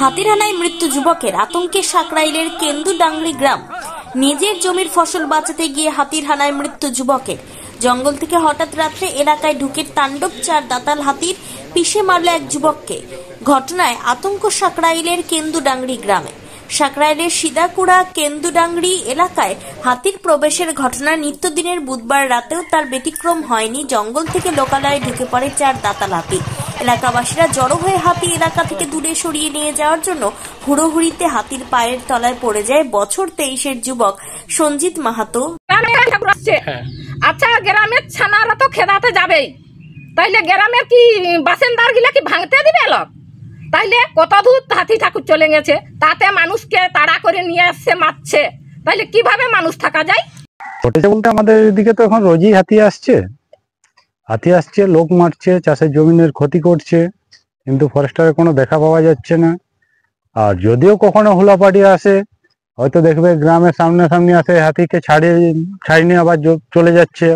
হাতির হানায় মৃত্যু যুবকের, আতঙ্কে সাকরাইলের কেন্দুডাংরি গ্রাম। নিজের জমির ফসল বাঁচাতে গিয়ে হাতির হানায় মৃত্যু যুবকের। জঙ্গল থেকে হঠাৎ রাত্রে এলাকায় ঢুকে তাণ্ডব 4 দাঁতাল হাতির, পিষে মারল এক যুবককে। ঘটনায় আতঙ্ক সাকরাইলের কেন্দুডাংরি গ্রামে। সাকরাইলের সিদাকুড়া কেন্দুডাংরি এলাকায় হাতির প্রবেশের ঘটনা নিত্যদিনের। বুধবার রাতেও তার ব্যতিক্রম হয়নি। জঙ্গল থেকে লোকালয়ে ঢুকে পড়ে 4 দাঁতাল হাতি। এলাকাবাসীরা জড়ো হয়ে হাতি এলাকা থেকে দূরে সরিয়ে নিয়ে যাওয়ার জন্য হুড়োহুড়িতে হাতির পায়ের তলায় পড়ে যায় বছর 23-এর যুবক সঞ্জিত মাহাতো। আচ্ছা, গ্রামের ছানারা তো খেদাতে যাবেই, তাইলে গ্রামের কি বাসিন্দার গিলা কি ভাঙতে দিবে লোক? তাইলে কত দূর হাতি ঠাকুর চলে গেছে, তাতে মানুষকে তাড়া করে নিয়ে আসছে, মারছে, তাইলে কিভাবে মানুষ থাকা যায়? বলতে আমাদের এদিকে তো এখন রোজই হাতি আসছে, লোক মারছে, চাষের জমিনের ক্ষতি করছে, কিন্তু ফরেস্টারের কোনো দেখা পাওয়া যাচ্ছে না। আর যদিও কখনো হুলাপাটি আসে, হয়তো দেখবে গ্রামের সামনাসামনি আসে, হাতিকে ছাড়িয়ে আবার চলে যাচ্ছে।